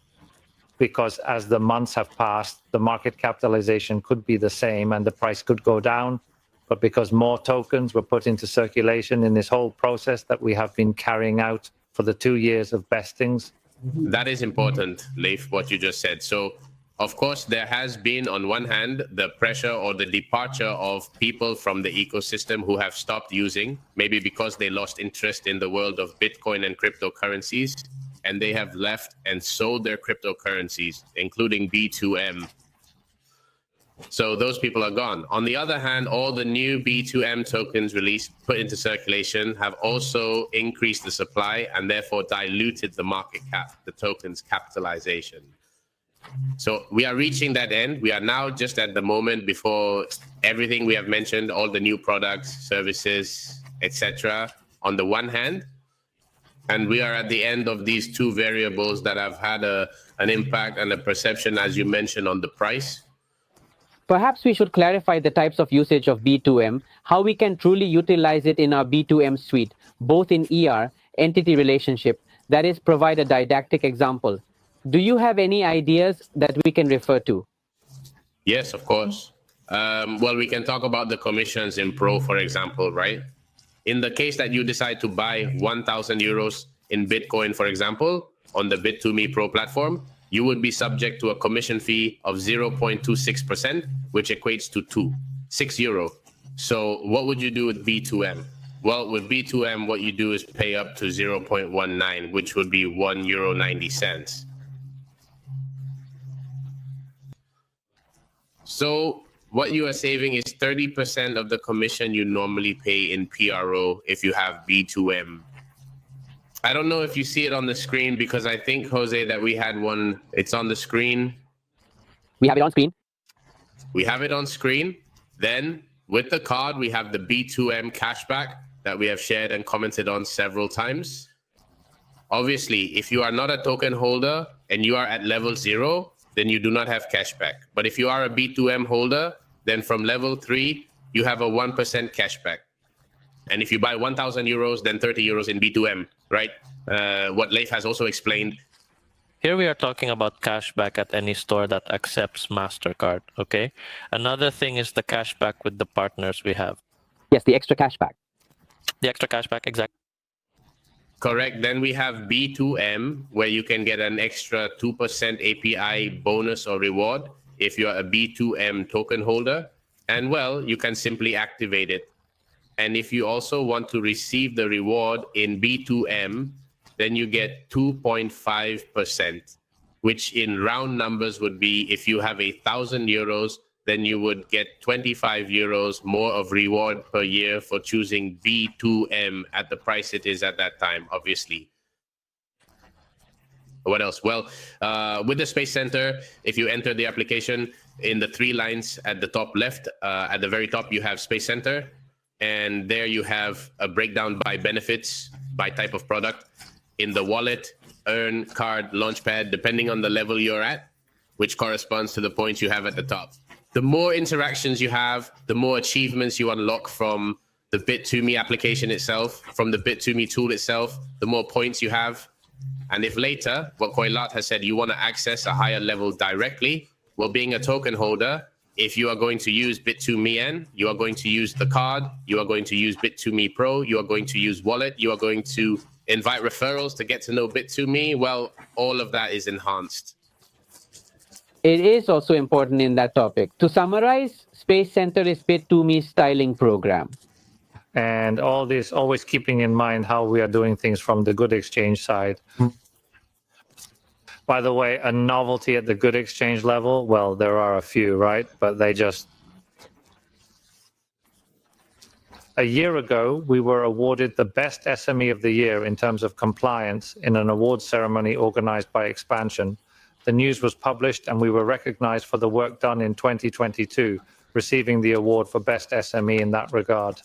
because as the months have passed, the market capitalization could be the same and the price could go down. But because more tokens were put into circulation in this whole process that we have been carrying out for the 2 years of bestings. That is important, Leif, what you just said. So, of course, there has been, on one hand, the pressure or the departure of people from the ecosystem who have stopped using, maybe because they lost interest in the world of Bitcoin and cryptocurrencies, and they have left and sold their cryptocurrencies, including B2M. So those people are gone. On the other hand, all the new B2M tokens released, put into circulation, have also increased the supply and therefore diluted the market cap, the token's capitalization. So we are reaching that end. We are now just at the moment before everything we have mentioned, all the new products, services, etc. on the one hand, and we are at the end of these two variables that have had an impact and a perception, as you mentioned, on the price. Perhaps we should clarify the types of usage of B2M, how we can truly utilize it in our B2M suite, both in ER, entity relationship, that is, provide a didactic example. Do you have any ideas that we can refer to? Yes, of course. Well, we can talk about the commissions in Pro, for example, right? In the case that you decide to buy 1,000 euros in Bitcoin, for example, on the B2Me Pro platform, you would be subject to a commission fee of 0.26%, which equates to 6 euro. So what would you do with B2M? Well, with B2M, what you do is pay up to 0.19, which would be €1.90. So what you are saving is 30% of the commission you normally pay in PRO if you have B2M. I don't know if you see it on the screen, because I think, Jose, that we had one. It's on the screen. We have it on screen. We have it on screen. Then with the card, we have the B2M cashback that we have shared and commented on several times. Obviously, if you are not a token holder and you are at level 0, then you do not have cashback. But if you are a B2M holder, then from level 3, you have a 1% cashback. And if you buy 1,000 euros, then 30 euros in B2M, right? What Leif has also explained. Here we are talking about cashback at any store that accepts MasterCard, okay? Another thing is the cashback with the partners we have. Yes, the extra cashback. The extra cashback, exactly. Correct. Then we have B2M, where you can get an extra 2% API bonus or reward if you're a B2M token holder. And well, you can simply activate it. And if you also want to receive the reward in B2M, then you get 2.5%, which in round numbers would be, if you have 1,000 euros, then you would get 25 euros more of reward per year for choosing B2M at the price it is at that time, obviously. What else? Well, with the Space Center, if you enter the application, in the 3 lines at the top left, at the very top, you have Space Center. And there you have a breakdown by benefits, by type of product. In the wallet, earn, card, launchpad, depending on the level you're at, which corresponds to the points you have at the top. The more interactions you have, the more achievements you unlock from the Bit2Me application itself, from the Bit2Me tool itself, the more points you have. And if later, what Koilat has said, you want to access a higher level directly, well, being a token holder, if you are going to use Bit2Me, you are going to use the card, you are going to use Bit2Me Pro, you are going to use wallet, you are going to invite referrals to get to know Bit2Me, well, all of that is enhanced. It is also important in that topic. To summarize, Space Center is Bit2Me's styling program. And all this, always keeping in mind how we are doing things from the good exchange side. By the way, a novelty at the good exchange level, well, there are a few, right? But they just... A year ago, we were awarded the best SME of the year in terms of compliance in an awards ceremony organized by Expansion. The news was published and we were recognized for the work done in 2022, receiving the award for best SME in that regard.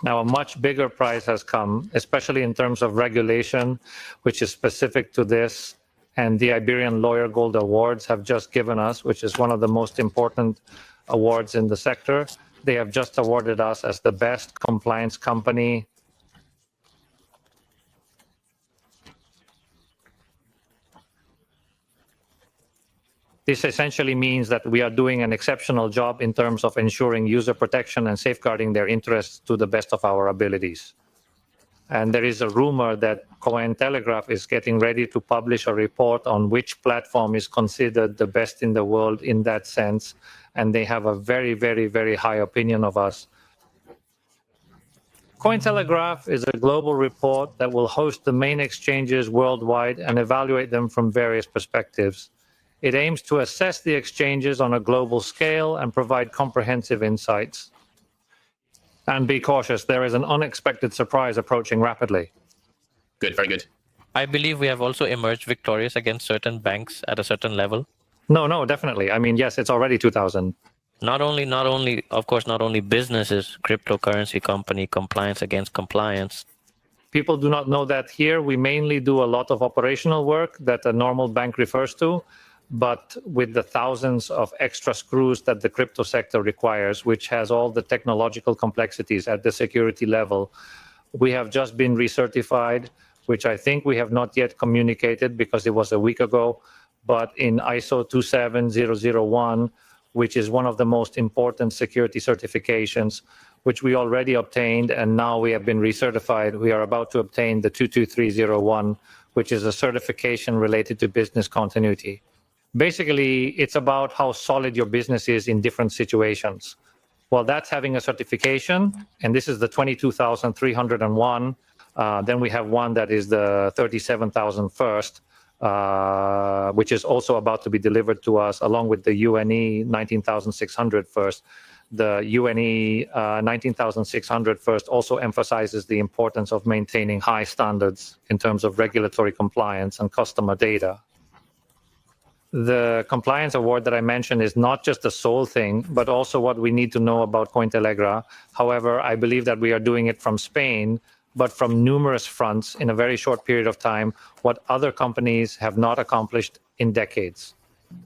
Now, a much bigger prize has come, especially in terms of regulation, which is specific to this, and the Iberian Lawyer Gold Awards have just given us, which is one of the most important awards in the sector. They have just awarded us as the best compliance company. This essentially means that we are doing an exceptional job in terms of ensuring user protection and safeguarding their interests to the best of our abilities. And there is a rumor that Cointelegraph is getting ready to publish a report on which platform is considered the best in the world in that sense. And they have a very, very, very high opinion of us. Cointelegraph is a global report that will host the main exchanges worldwide and evaluate them from various perspectives. It aims to assess the exchanges on a global scale and provide comprehensive insights. And be cautious, there is an unexpected surprise approaching rapidly. Good, very good. I believe we have also emerged victorious against certain banks at a certain level. No, definitely. I mean, yes, it's already 2000. Not only businesses, cryptocurrency company, compliance against compliance. People do not know that here we mainly do a lot of operational work that a normal bank refers to, but with the thousands of extra screws that the crypto sector requires, which has all the technological complexities at the security level. We have just been recertified, which I think we have not yet communicated because it was a week ago, but in ISO 27001, which is one of the most important security certifications, which we already obtained, and now we have been recertified. We are about to obtain the 22301, which is a certification related to business continuity. Basically, it's about how solid your business is in different situations. Well, that's having a certification, and this is the 22,301. Then we have one that is the 37,001st, which is also about to be delivered to us, along with the UNE 19,600 first. The UNE 19,600 first also emphasizes the importance of maintaining high standards in terms of regulatory compliance and customer data. The compliance award that I mentioned is not just the sole thing, but also what we need to know about Cointelegra. However, I believe that we are doing it from Spain, but from numerous fronts in a very short period of time, what other companies have not accomplished in decades.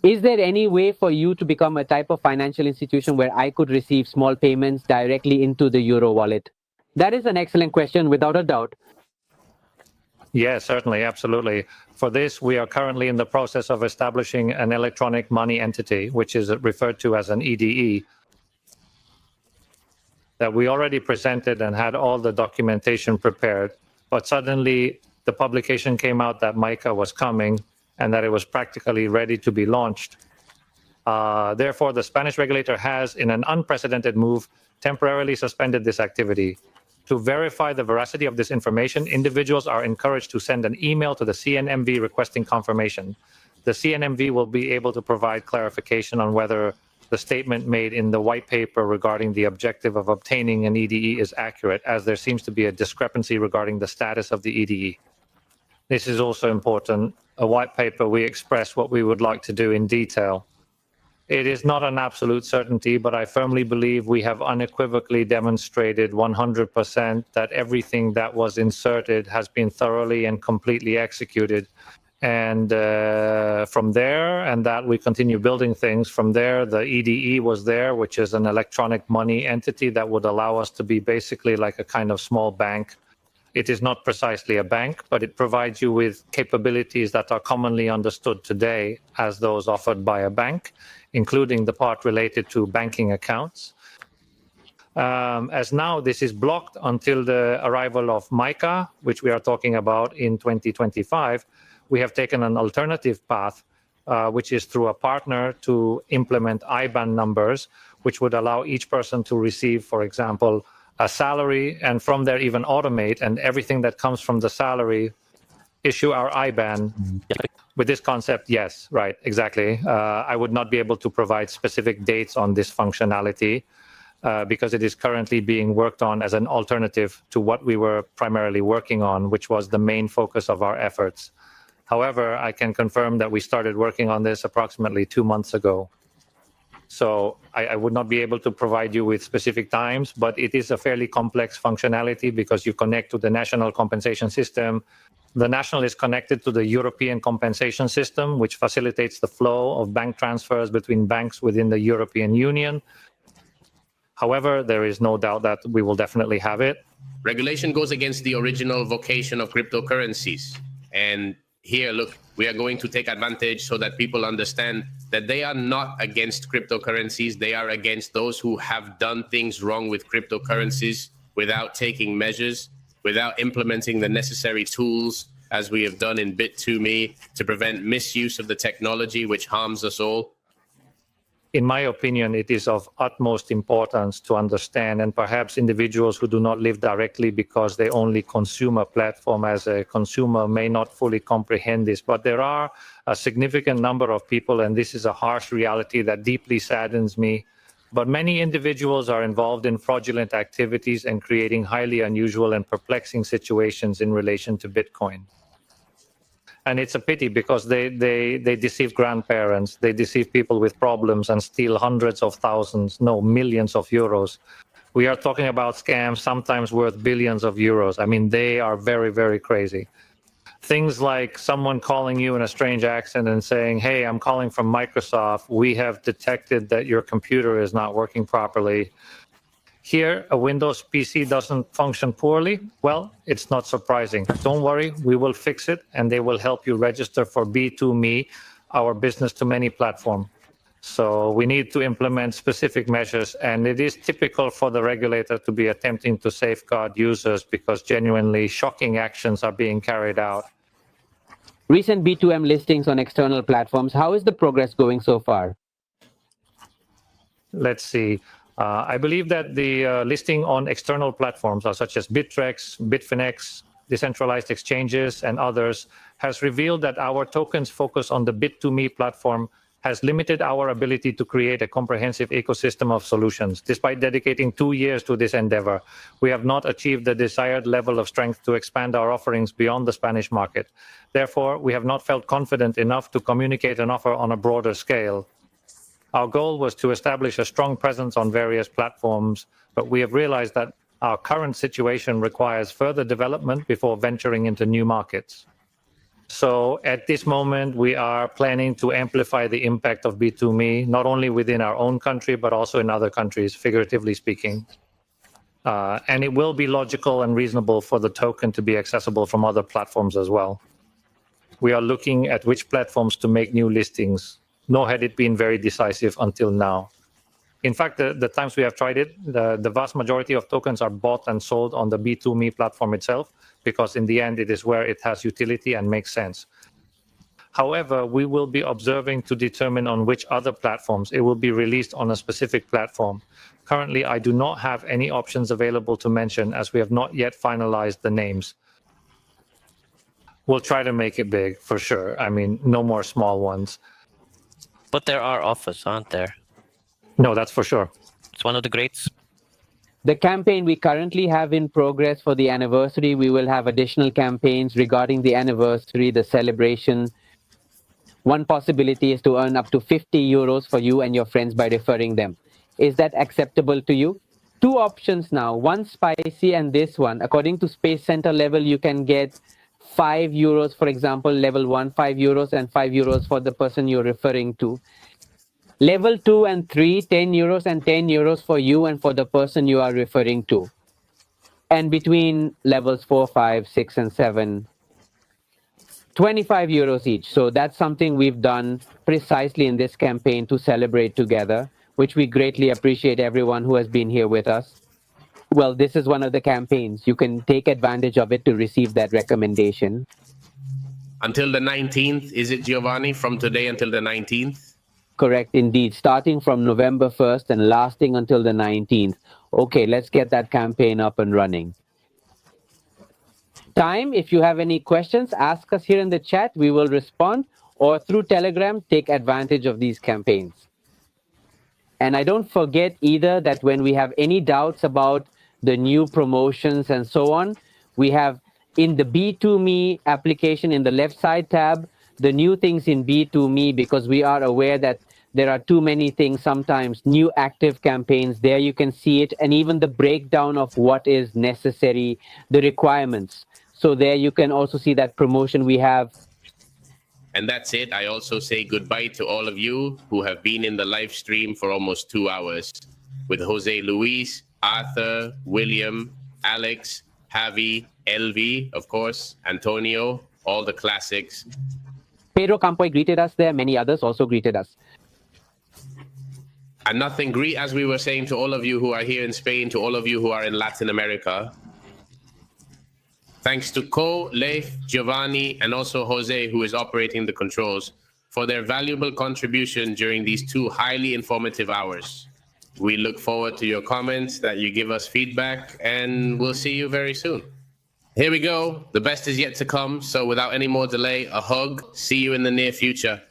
Is there any way for you to become a type of financial institution where I could receive small payments directly into the Euro wallet? That is an excellent question, without a doubt. Yes, certainly, absolutely. For this, we are currently in the process of establishing an electronic money entity, which is referred to as an EDE, that we already presented and had all the documentation prepared. But suddenly, the publication came out that MICA was coming and that it was practically ready to be launched. Therefore, the Spanish regulator has, in an unprecedented move, temporarily suspended this activity. To verify the veracity of this information, individuals are encouraged to send an email to the CNMV requesting confirmation. The CNMV will be able to provide clarification on whether the statement made in the white paper regarding the objective of obtaining an EDE is accurate, as there seems to be a discrepancy regarding the status of the EDE. This is also important. A white paper, we express what we would like to do in detail. It is not an absolute certainty, but I firmly believe we have unequivocally demonstrated 100% that everything that was inserted has been thoroughly and completely executed. And from there, and that we continue building things. From there, the EDE was there, which is an electronic money entity that would allow us to be basically like a kind of small bank. It is not precisely a bank, but it provides you with capabilities that are commonly understood today as those offered by a bank, including the part related to banking accounts. As now this is blocked until the arrival of MICA, which we are talking about in 2025, we have taken an alternative path, which is through a partner to implement IBAN numbers, which would allow each person to receive, for example, a salary, and from there even automate, and everything that comes from the salary, issue our IBAN. With this concept, yes, right, exactly. I would not be able to provide specific dates on this functionality because it is currently being worked on as an alternative to what we were primarily working on, which was the main focus of our efforts. However, I can confirm that we started working on this approximately 2 months ago. So I would not be able to provide you with specific times, but it is a fairly complex functionality because you connect to the national compensation system. The national is connected to the European compensation system, which facilitates the flow of bank transfers between banks within the European Union. However, there is no doubt that we will definitely have it. Regulation goes against the original vocation of cryptocurrencies. And here, look, we are going to take advantage so that people understand that they are not against cryptocurrencies. They are against those who have done things wrong with cryptocurrencies without taking measures, without implementing the necessary tools, as we have done in B2Me, to prevent misuse of the technology, which harms us all. In my opinion, it is of utmost importance to understand, and perhaps individuals who do not live directly because they only consume a platform as a consumer may not fully comprehend this. But there are a significant number of people, and this is a harsh reality that deeply saddens me. But many individuals are involved in fraudulent activities and creating highly unusual and perplexing situations in relation to Bitcoin. And it's a pity because they deceive grandparents, they deceive people with problems and steal hundreds of thousands, no, millions of euros. We are talking about scams sometimes worth billions of euros. I mean, they are very, very crazy. Things like someone calling you in a strange accent and saying, hey, I'm calling from Microsoft. We have detected that your computer is not working properly. Here, a Windows PC doesn't function poorly. Well, it's not surprising. Don't worry, we will fix it, and they will help you register for B2Me, our business-to-many platform. So we need to implement specific measures, and it is typical for the regulator to be attempting to safeguard users because genuinely shocking actions are being carried out. Recent B2M listings on external platforms, how is the progress going so far? Let's see. I believe that the listing on external platforms such as Bittrex, Bitfinex, decentralized exchanges, and others has revealed that our tokens focus on the Bit2Me platform has limited our ability to create a comprehensive ecosystem of solutions. Despite dedicating 2 years to this endeavor, we have not achieved the desired level of strength to expand our offerings beyond the Spanish market. Therefore, we have not felt confident enough to communicate an offer on a broader scale. Our goal was to establish a strong presence on various platforms, but we have realized that our current situation requires further development before venturing into new markets. So at this moment, we are planning to amplify the impact of B2Me, not only within our own country, but also in other countries, figuratively speaking. And it will be logical and reasonable for the token to be accessible from other platforms as well. We are looking at which platforms to make new listings, nor had it been very decisive until now. In fact, the times we have tried it, the vast majority of tokens are bought and sold on the B2Me platform itself, because in the end, it is where it has utility and makes sense. However, we will be observing to determine on which other platforms it will be released on a specific platform. Currently, I do not have any options available to mention as we have not yet finalized the names. We'll try to make it big, for sure. I mean, no more small ones. But there are offers, aren't there? No, that's for sure. It's one of the greats. The campaign we currently have in progress for the anniversary, we will have additional campaigns regarding the anniversary, the celebration. One possibility is to earn up to 50 euros for you and your friends by referring them. Is that acceptable to you? Two options now, one spicy and this one. According to Space Center level, you can get 5 euros, for example, level 1, 5 euros and 5 euros for the person you're referring to. Level 2 and 3, 10 euros and 10 euros for you and for the person you are referring to. And between levels 4, 5, 6, and 7, 25 euros each. So that's something we've done precisely in this campaign to celebrate together, which we greatly appreciate everyone who has been here with us. Well, this is one of the campaigns. You can take advantage of it to receive that recommendation. Until the 19th, is it, Giovanni, from today until the 19th? Correct, indeed. Starting from November 1st and lasting until the 19th. Okay, let's get that campaign up and running. Time, if you have any questions, ask us here in the chat. We will respond, or through Telegram, take advantage of these campaigns. And I don't forget either that when we have any doubts about the new promotions and so on, we have in the B2Me application in the left side tab, the new things in B2Me, because we are aware that there are too many things, sometimes new active campaigns. There you can see it, and even the breakdown of what is necessary, the requirements. So there you can also see that promotion we have. And that's it. I also say goodbye to all of you who have been in the live stream for almost 2 hours with Jose Luis, Arthur, William, Alex, Javi, LV, of course, Antonio, all the classics. Pedro Campoy greeted us there. Many others also greeted us. And nothing great, as we were saying to all of you who are here in Spain, to all of you who are in Latin America. Thanks to Ko, Leif, Giovanni, and also Jose, who is operating the controls, for their valuable contribution during these 2 highly informative hours. We look forward to your comments, that you give us feedback, and we'll see you very soon. Here we go. The best is yet to come. So without any more delay, a hug. See you in the near future.